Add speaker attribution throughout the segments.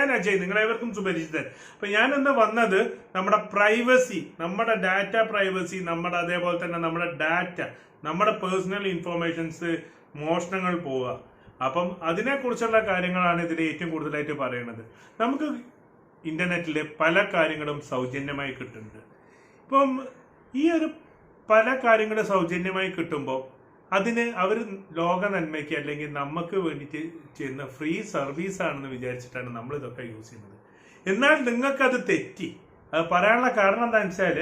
Speaker 1: ഞാൻ അജയ്, നിങ്ങളേവർക്കും സുപരിചിതൻ. അപ്പൊ ഞാൻ ഇന്ന് വന്നത് നമ്മുടെ പ്രൈവസി, നമ്മുടെ ഡാറ്റ പ്രൈവസി, നമ്മുടെ അതേപോലെ തന്നെ നമ്മുടെ ഡാറ്റ, നമ്മുടെ പേഴ്സണൽ ഇൻഫോർമേഷൻസ് മോഷണങ്ങൾ പോവുക. അപ്പം അതിനെക്കുറിച്ചുള്ള കാര്യങ്ങളാണ് ഇതിൽ ഏറ്റവും കൂടുതലായിട്ട് പറയുന്നത്. നമുക്ക് ഇന്റർനെറ്റിലെ പല കാര്യങ്ങളും സൗജന്യമായി കിട്ടുന്നുണ്ട്. ഇപ്പം ഈ ഒരു പല കാര്യങ്ങളും സൗജന്യമായി കിട്ടുമ്പോൾ അതിന് അവർ ലോക നന്മയ്ക്ക് അല്ലെങ്കിൽ നമുക്ക് വേണ്ടിയിട്ട് ചെയ്യുന്ന ഫ്രീ സർവീസ് ആണെന്ന് വിചാരിച്ചിട്ടാണ് നമ്മൾ ഇതൊക്കെ യൂസ് ചെയ്യുന്നത്. എന്നാൽ നിങ്ങൾക്കത് തെറ്റി. അത് പറയാനുള്ള കാരണം എന്താണെന്ന് വെച്ചാൽ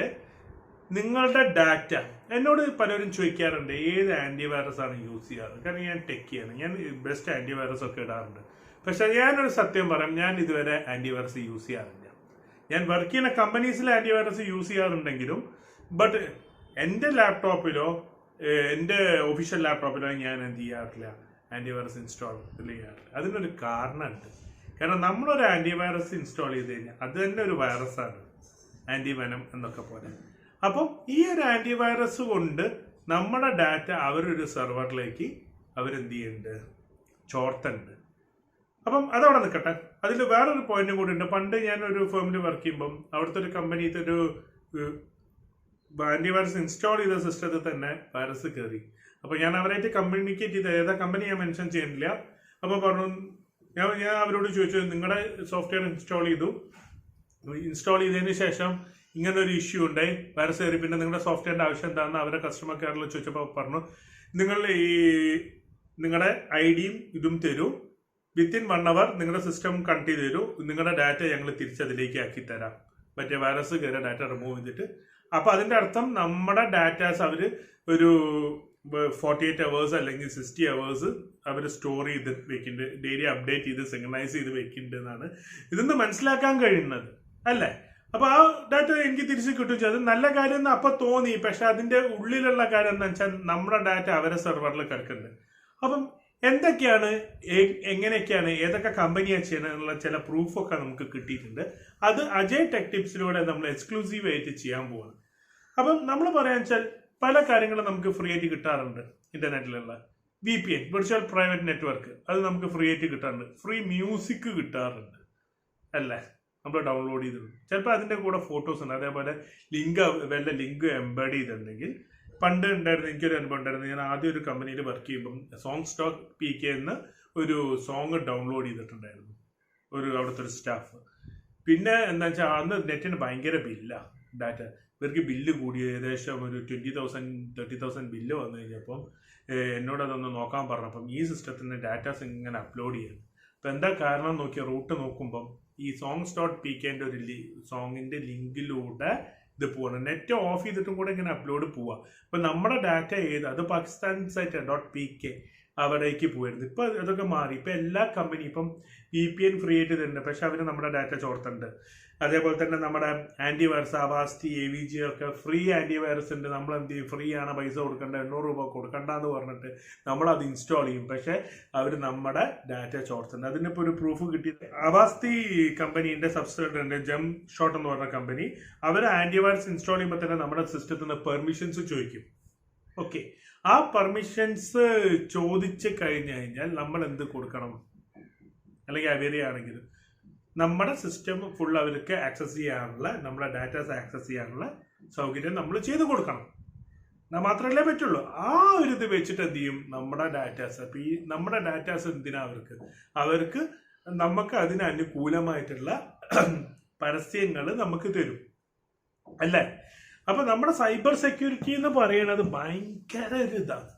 Speaker 1: നിങ്ങളുടെ ഡാറ്റ, എന്നോട് പലരും ചോദിക്കാറുണ്ട് ഏത് ആന്റിവൈറസ് ആണ് യൂസ് ചെയ്യാറ്. കാരണം ഞാൻ ടെക്കിയാണ്, ഞാൻ ബെസ്റ്റ് ആന്റിവൈറസ് ഒക്കെ ഇടാറുണ്ട്. പക്ഷെ ഞാനൊരു സത്യം പറയാം, ഞാൻ ഇതുവരെ ആന്റിവൈറസ് യൂസ് ചെയ്യാറില്ല. ഞാൻ വർക്ക് ചെയ്യുന്ന കമ്പനീസിൽ ആന്റിവൈറസ് യൂസ് ചെയ്യാറുണ്ടെങ്കിലും ബട്ട് എൻ്റെ ലാപ്ടോപ്പിലോ എൻ്റെ ഒഫീഷ്യൽ ലാപ്ടോപ്പിലോ ഞാൻ എന്ത് ചെയ്യാറില്ല, ആന്റിവൈറസ് ഇൻസ്റ്റാൾ ചെയ്യാറില്ല. അതിനൊരു കാരണമുണ്ട്. കാരണം നമ്മളൊരു ആന്റിവൈറസ് ഇൻസ്റ്റാൾ ചെയ്ത് കഴിഞ്ഞാൽ അത് തന്നെ ഒരു വൈറസാണ്, ആന്റിവെനം എന്നൊക്കെ പോലെ. അപ്പം ഈ ഒരു ആന്റിവൈറസ് കൊണ്ട് നമ്മുടെ ഡാറ്റ അവരൊരു സെർവറിലേക്ക് അവരെന്ത് ചെയ്യുന്നുണ്ട്, ചോർത്തുന്നുണ്ട്. അപ്പം അതവിടെ നിൽക്കട്ടെ. അതിൽ വേറൊരു പോയിന്റും കൂടി ഉണ്ട്. പണ്ട് ഞാൻ ഒരു ഫേമിൽ വർക്ക് ചെയ്യുമ്പം അവിടുത്തെ ഒരു കമ്പനിത്തെ ഒരു ആന്റിവൈറസ് ഇൻസ്റ്റാൾ ചെയ്ത സിസ്റ്റത്തിൽ തന്നെ വൈറസ് കയറി. അപ്പോൾ ഞാൻ അവരായിട്ട് കമ്മ്യൂണിക്കേറ്റ് ചെയ്ത്, ഏതാ കമ്പനി ഞാൻ മെൻഷൻ ചെയ്യുന്നില്ല. അപ്പോൾ പറഞ്ഞു, ഞാൻ അവരോട് ചോദിച്ചു, നിങ്ങളുടെ സോഫ്റ്റ്വെയർ ഇൻസ്റ്റാൾ ചെയ്തതിന് ശേഷം ഇങ്ങനെ ഒരു ഇഷ്യൂ ഉണ്ടായി, വൈറസ് കയറി, പിന്നെ നിങ്ങളുടെ സോഫ്റ്റ്വെയറിന്റെ ആവശ്യം എന്താണെന്ന് അവരെ കസ്റ്റമർ കെയറിൽ ചോദിച്ചപ്പോൾ പറഞ്ഞു, നിങ്ങൾ നിങ്ങളുടെ ഐഡിയും ഇതും തരൂ, വിത്തിൻ 1 hour നിങ്ങളുടെ സിസ്റ്റം കണക്ട് ചെയ്ത് തരൂ, നിങ്ങളുടെ ഡാറ്റ ഞങ്ങൾ തിരിച്ചതിലേക്ക് ആക്കി തരാം, മറ്റേ വൈറസ് കയറിയ ഡാറ്റ റിമൂവ് ചെയ്തിട്ട്. അപ്പൊ അതിന്റെ അർത്ഥം നമ്മുടെ ഡാറ്റാസ് അവര് ഒരു 48 hours അല്ലെങ്കിൽ 60 hours അവർ സ്റ്റോർ ചെയ്ത് വെക്കുന്നുണ്ട്, ഡെയിലി അപ്ഡേറ്റ് ചെയ്ത് സിംഗണൈസ് ചെയ്ത് വെക്കുന്നുണ്ട് എന്നാണ് ഇതൊന്ന് മനസ്സിലാക്കാൻ കഴിയുന്നത്, അല്ലേ? അപ്പൊ ആ ഡാറ്റ എനിക്ക് തിരിച്ച് കിട്ടും. അത് നല്ല കാര്യം എന്ന് അപ്പൊ തോന്നി. പക്ഷെ അതിന്റെ ഉള്ളിലുള്ള കാര്യം എന്താ വെച്ചാൽ നമ്മുടെ ഡാറ്റ അവരെ സെർവറിൽ കിടക്കുന്നുണ്ട്. അപ്പം എന്തൊക്കെയാണ്, എങ്ങനെയൊക്കെയാണ്, ഏതൊക്കെ കമ്പനിയാണ് ചെയ്യുന്നതിനുള്ള ചില പ്രൂഫൊക്കെ നമുക്ക് കിട്ടിയിട്ടുണ്ട്. അത് അജയ് ടെക് ടിപ്സിലൂടെ നമ്മൾ എക്സ്ക്ലൂസീവ് ആയിട്ട് ചെയ്യാൻ പോവാണ്. അപ്പം നമ്മൾ പറയാന്ന് വെച്ചാൽ പല കാര്യങ്ങളും നമുക്ക് ഫ്രീ ആയിട്ട് കിട്ടാറുണ്ട്. ഇന്റർനെറ്റിലുള്ള VPN, വിർച്വൽ പ്രൈവറ്റ് നെറ്റ്വർക്ക്, അത് നമുക്ക് ഫ്രീ ആയിട്ട് കിട്ടാറുണ്ട്. ഫ്രീ മ്യൂസിക് കിട്ടാറുണ്ട്, അല്ലേ? നമ്മൾ ഡൗൺലോഡ് ചെയ്തിട്ടുണ്ട്. ചിലപ്പോൾ അതിന്റെ കൂടെ ഫോട്ടോസ് ഉണ്ട്. അതേപോലെ വല്ല ലിങ്ക് എംബഡ് ചെയ്തിട്ടുണ്ടെങ്കിൽ, പണ്ട് ഉണ്ടായിരുന്നു, എനിക്കൊരു അനുഭവം ഉണ്ടായിരുന്നു. ഞാൻ ആദ്യം ഒരു കമ്പനിയിൽ വർക്ക് ചെയ്യുമ്പം സോങ് സ്റ്റോക്ക് PK എന്ന് ഒരു സോങ് ഡൗൺലോഡ് ചെയ്തിട്ടുണ്ടായിരുന്നു അവിടുത്തെ ഒരു സ്റ്റാഫ്. പിന്നെ എന്താ വെച്ചാൽ അന്ന് നെറ്റിന് ഭയങ്കര ബില്ലാണ്, ഡാറ്റ ഇവർക്ക് ബില്ല് കൂടി ഏകദേശം ഒരു 20,000 30,000 ബില്ല് വന്നു കഴിഞ്ഞപ്പം എന്നോട് അതൊന്ന് നോക്കാൻ പറഞ്ഞപ്പം ഈ സിസ്റ്റത്തിന് ഡാറ്റാസ് ഇങ്ങനെ അപ്ലോഡ് ചെയ്യാൻ. അപ്പം എന്താ കാരണം നോക്കിയ റൂട്ട് നോക്കുമ്പം ഈ songs.pkന്റെ ഒരു സോങ്ങിന്റെ ലിങ്കിലൂടെ ഇത് പോകണം. നെറ്റ് ഓഫ് ചെയ്തിട്ടും കൂടെ ഇങ്ങനെ അപ്ലോഡ് പോവാ. അപ്പൊ നമ്മുടെ ഡാറ്റ അത് പാകിസ്ഥാൻ സൈറ്റ് .pk അവിടേക്ക് പോയിരുന്നു. ഇപ്പൊ അതൊക്കെ മാറി. ഇപ്പൊ എല്ലാ കമ്പനി ഇപ്പം VPN ഫ്രീ ആയിട്ട് തരുന്നുണ്ട്, പക്ഷെ അവര് നമ്മുടെ ഡാറ്റ ചോർത്തുന്നുണ്ട്. അതേപോലെ തന്നെ നമ്മുടെ ആന്റിവൈറസ് അവാസ്തി AVG ഒക്കെ ഫ്രീ ആന്റിവൈറസ് ഉണ്ട്. നമ്മൾ എന്ത് ചെയ്യും, ഫ്രീ ആണ്, പൈസ കൊടുക്കണ്ട, 800 രൂപ കൊടുക്കണ്ട എന്ന് പറഞ്ഞിട്ട് നമ്മൾ അത് ഇൻസ്റ്റാൾ ചെയ്യും. പക്ഷെ അവർ നമ്മുടെ ഡാറ്റ ചോർത്തുന്നുണ്ട്. അതിനിപ്പോൾ ഒരു പ്രൂഫ് കിട്ടി. അവാസ്തി കമ്പനീന്റെ സബ്സിഡറി ഉണ്ട്, ജം ഷോട്ട് എന്ന് പറഞ്ഞ കമ്പനി. അവർ ആന്റിവൈറസ് ഇൻസ്റ്റാൾ ചെയ്യുമ്പോൾ തന്നെ നമ്മുടെ സിസ്റ്റത്തിൽ നിന്ന് പെർമിഷൻസ് ചോദിക്കും. ഓക്കെ, ആ പെർമിഷൻസ് ചോദിച്ചു കഴിഞ്ഞാൽ നമ്മൾ എന്ത് കൊടുക്കണം, അല്ലെങ്കിൽ അവരെയാണെങ്കിൽ നമ്മുടെ സിസ്റ്റം ഫുൾ അവർക്ക് ആക്സസ് ചെയ്യാനുള്ള, നമ്മുടെ ഡാറ്റാസ് ആക്സസ് ചെയ്യാനുള്ള സൗകര്യം നമ്മൾ ചെയ്തു കൊടുക്കണം. എന്നാൽ മാത്രമല്ലേ പറ്റുള്ളൂ. ആ ഒരു ഇത് വെച്ചിട്ട് എന്ത് ചെയ്യും, നമ്മുടെ ഡാറ്റാസ്, അപ്പൊ ഈ നമ്മുടെ ഡാറ്റാസ് എന്തിനാ അവർക്ക് നമുക്ക് അതിന് അനുകൂലമായിട്ടുള്ള പരസ്യങ്ങൾ നമുക്ക് തരും, അല്ലേ? അപ്പൊ നമ്മുടെ സൈബർ സെക്യൂരിറ്റി എന്ന് പറയുന്നത് ഭയങ്കര ഒരു ഇതാണ്.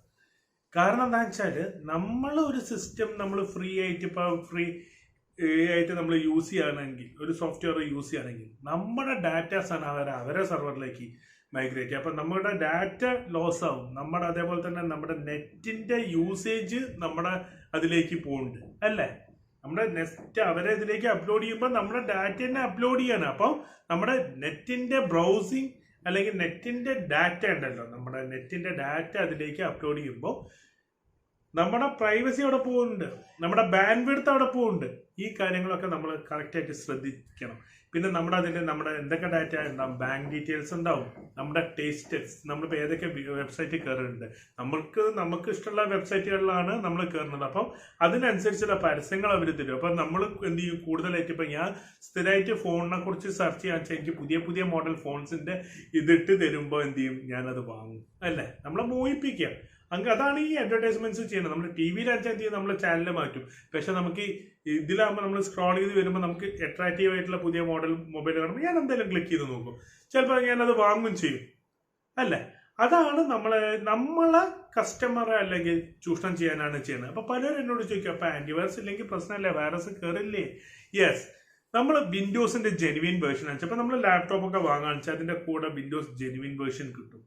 Speaker 1: കാരണം എന്താ വെച്ചാല് നമ്മൾ ഒരു സിസ്റ്റം നമ്മൾ ഫ്രീ ആയിട്ട് നമ്മൾ യൂസ് ചെയ്യുകയാണെങ്കിൽ, ഒരു സോഫ്റ്റ്വെയർ യൂസ് ചെയ്യുകയാണെങ്കിൽ നമ്മുടെ ഡാറ്റാസ് ആണ് അവരെ സെർവറിലേക്ക് മൈഗ്രേറ്റ് ചെയ്യുക. അപ്പൊ നമ്മുടെ ഡാറ്റ ലോസ് ആവും. അതേപോലെ തന്നെ നമ്മുടെ നെറ്റിന്റെ യൂസേജ് നമ്മുടെ അതിലേക്ക് പോകുന്നുണ്ട്, അല്ലേ? നമ്മുടെ നെറ്റ് അവരെ ഇതിലേക്ക് അപ്ലോഡ് ചെയ്യുമ്പോൾ നമ്മുടെ ഡാറ്റ തന്നെ അപ്ലോഡ് ചെയ്യാണ്. അപ്പം നമ്മുടെ നെറ്റിന്റെ ബ്രൗസിങ് അല്ലെങ്കിൽ നെറ്റിന്റെ ഡാറ്റ ഉണ്ടല്ലോ, നമ്മുടെ നെറ്റിന്റെ ഡാറ്റ അതിലേക്ക് അപ്ലോഡ് ചെയ്യുമ്പോൾ നമ്മുടെ പ്രൈവസി അവിടെ പോകുന്നുണ്ട്, നമ്മുടെ ബാൻഡ് വിഡ്ത്ത് അവിടെ പോകുന്നുണ്ട്. ഈ കാര്യങ്ങളൊക്കെ നമ്മൾ കറക്റ്റായിട്ട് ശ്രദ്ധിക്കണം. പിന്നെ നമ്മുടെ എന്തൊക്കെ ഡാറ്റ ഉണ്ടാവും, ബാങ്ക് ഡീറ്റെയിൽസ് ഉണ്ടാവും, നമ്മുടെ ടേസ്റ്റ്, നമ്മളിപ്പോൾ ഏതൊക്കെ വെബ്സൈറ്റിൽ കയറുന്നുണ്ട്, നമുക്ക് ഇഷ്ടമുള്ള വെബ്സൈറ്റുകളിലാണ് നമ്മൾ കയറുന്നത്. അപ്പം അതിനനുസരിച്ചുള്ള പരസ്യങ്ങൾ അവർ തരും. അപ്പം നമ്മൾ എന്ത് ചെയ്യും, കൂടുതലായിട്ട് ഇപ്പം ഞാൻ സ്ഥിരമായിട്ട് ഫോണിനെ കുറിച്ച് സെർച്ച് ചെയ്യാൻ വെച്ചാൽ എനിക്ക് പുതിയ പുതിയ മോഡൽ ഫോൺസിന്റെ ഇതിട്ട് തരുമ്പോൾ എന്ത് ചെയ്യും, ഞാനത് വാങ്ങും. അല്ലേ, നമ്മളെ മോഹിപ്പിക്കുക. അതാണ് ഈ അഡ്വർടൈസ്മെന്റ്സ് ചെയ്യുന്നത്. നമ്മൾ ടി വിയിലാച്ചാൽ എന്ത് ചെയ്യും, നമ്മൾ ചാനൽ മാറ്റും. പക്ഷെ നമുക്ക് ഇതിലാകുമ്പോൾ നമ്മൾ സ്ക്രോൾ ചെയ്ത് വരുമ്പോൾ നമുക്ക് അട്രാക്റ്റീവ് ആയിട്ടുള്ള പുതിയ മോഡൽ മൊബൈൽ കാണുമ്പോൾ ഞാൻ എന്തായാലും ക്ലിക്ക് ചെയ്ത് നോക്കും. ചിലപ്പോൾ ഞാനത് വാങ്ങും ചെയ്യും. അല്ലേ, അതാണ് നമ്മളെ കസ്റ്റമറെ അല്ലെങ്കിൽ ചൂഷണം ചെയ്യാനാണ് ചെയ്യുന്നത്. അപ്പൊ പലരും എന്നോട് ചോദിക്കും, അപ്പൊ ആന്റിവൈറസ് ഇല്ലെങ്കിൽ പ്രശ്നമല്ലേ, വൈറസ് കയറില്ലേ? യെസ്, നമ്മൾ വിൻഡോസിന്റെ ജെനുവിൻ വേർഷൻ ആണ്. അപ്പൊ നമ്മൾ ലാപ്ടോപ്പ് ഒക്കെ വാങ്ങാന്ന് വെച്ചാൽ അതിന്റെ കൂടെ വിൻഡോസ് ജെനുവിൻ വേർഷൻ കിട്ടും.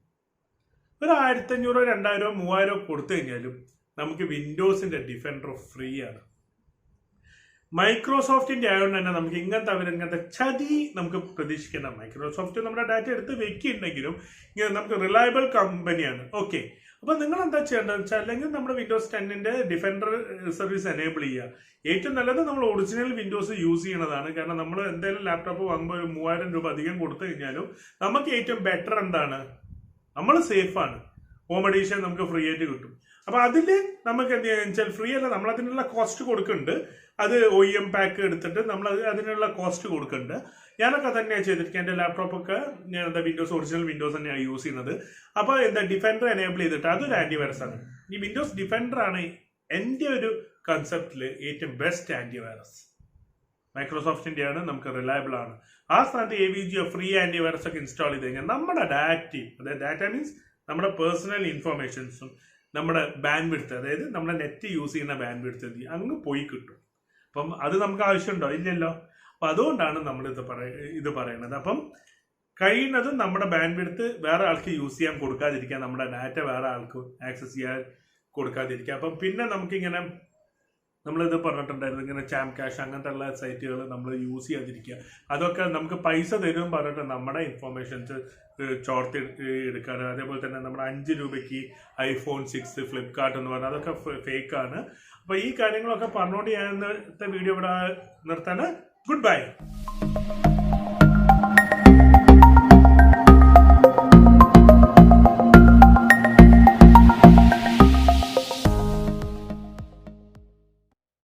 Speaker 1: ഒരു 1500, 2000, 3000 കൊടുത്തു കഴിഞ്ഞാലും നമുക്ക് വിൻഡോസിന്റെ ഡിഫൻഡർ ഫ്രീ ആണ്. മൈക്രോസോഫ്റ്റിന്റെ ആയതുകൊണ്ട് തന്നെ നമുക്ക് ഇങ്ങനത്തെ ചതി നമുക്ക് പ്രതീക്ഷിക്കേണ്ട. മൈക്രോസോഫ്റ്റ് നമ്മുടെ ഡാറ്റ എടുത്ത് വെക്കുന്നുണ്ടെങ്കിലും ഇങ്ങനെ നമുക്ക് റിലയബിൾ കമ്പനിയാണ്. ഓക്കെ, അപ്പൊ നിങ്ങൾ എന്താ ചെയ്യേണ്ടത് വെച്ചാൽ, അല്ലെങ്കിൽ നമ്മുടെ വിൻഡോസ് 10ന്റെ ഡിഫൻഡർ സർവീസ് എനേബിൾ ചെയ്യുക. ഏറ്റവും നല്ലത് നമ്മൾ ഒറിജിനൽ വിൻഡോസ് യൂസ് ചെയ്യണതാണ്. കാരണം നമ്മൾ എന്തായാലും ലാപ്ടോപ്പ് വാങ്ങുമ്പോൾ ഒരു 3000 രൂപ അധികം കൊടുത്തു കഴിഞ്ഞാലും നമുക്ക് ഏറ്റവും ബെറ്റർ എന്താണ്, നമ്മൾ സേഫാണ്. ഹോം എഡീഷൻ നമുക്ക് ഫ്രീ ആയിട്ട് കിട്ടും. അപ്പൊ അതില് നമുക്ക് എന്ത് ചെയ്യാന്ന് വെച്ചാൽ, ഫ്രീ അല്ല, നമ്മൾ അതിനുള്ള കോസ്റ്റ് കൊടുക്കുന്നുണ്ട്. അത് OEM പാക്ക് എടുത്തിട്ട് നമ്മൾ അതിനുള്ള കോസ്റ്റ് കൊടുക്കുന്നുണ്ട്. ഞാനൊക്കെ തന്നെയാണ് ചെയ്തിരിക്കുക. എന്റെ ലാപ്ടോപ്പൊക്കെ ഞാൻ ഒറിജിനൽ വിൻഡോസ് തന്നെയാണ് യൂസ് ചെയ്യുന്നത്. അപ്പൊ ഡിഫൻഡർ എനേബിൾ ചെയ്തിട്ട് അതൊരു ആന്റിവൈറസ് ആണ്. ഈ വിൻഡോസ് ഡിഫൻഡർ ആണ് എന്റെ ഒരു കൺസെപ്റ്റില് ഏറ്റവും ബെസ്റ്റ് ആന്റിവൈറസ്. മൈക്രോസോഫ്റ്റിന്റെ ആണ്, നമുക്ക് റിലയബിൾ ആണ്. ആ സ്ഥാനത്ത് AVG ഫ്രീ ആന്റിവൈറസ് ഒക്കെ ഇൻസ്റ്റാൾ ചെയ്ത് കഴിഞ്ഞാൽ നമ്മുടെ ഡാറ്റ മീൻസ് നമ്മുടെ പേഴ്സണൽ ഇൻഫർമേഷൻസും നമ്മുടെ ബാൻഡ് വിഡ്ത്ത്, അതായത് നമ്മുടെ നെറ്റ് യൂസ് ചെയ്യുന്ന ബാൻഡ് വിഡ്ത്ത് അങ്ങ് പോയി കിട്ടും. അപ്പം അത് നമുക്ക് ആവശ്യമുണ്ടോ? ഇല്ലല്ലോ. അപ്പൊ അതുകൊണ്ടാണ് നമ്മൾ ഇത് പറയുന്നത്. അപ്പം കഴിയുന്നതും നമ്മുടെ ബാൻഡ് വിഡ്ത്ത് വേറെ ആൾക്ക് യൂസ് ചെയ്യാൻ കൊടുക്കാതിരിക്കുക, നമ്മുടെ ഡാറ്റ വേറെ ആൾക്ക് ആക്സസ് ചെയ്യാൻ കൊടുക്കാതിരിക്കുക. അപ്പം പിന്നെ നമുക്കിങ്ങനെ നമ്മളിത് പറഞ്ഞിട്ടുണ്ടായിരുന്നു, ഇങ്ങനെ ചാം ക്യാഷ് അങ്ങനത്തെ ഉള്ള സൈറ്റുകൾ നമ്മൾ യൂസ് ചെയ്യാതിരിക്കുക. അതൊക്കെ നമുക്ക് പൈസ തരും പറഞ്ഞിട്ട് നമ്മുടെ ഇൻഫോർമേഷൻസ് ചോർത്തി എടുക്കാറ്. അതേപോലെ തന്നെ നമ്മുടെ 5 രൂപയ്ക്ക് iPhone 6 ഫ്ലിപ്കാർട്ട് എന്ന് പറഞ്ഞാൽ അതൊക്കെ ഫേക്കാണ്. അപ്പൊ ഈ കാര്യങ്ങളൊക്കെ പറഞ്ഞുകൊണ്ട് ഞാൻ ഇന്നത്തെ വീഡിയോ ഇവിടെ നിർത്താണ്. Good bye.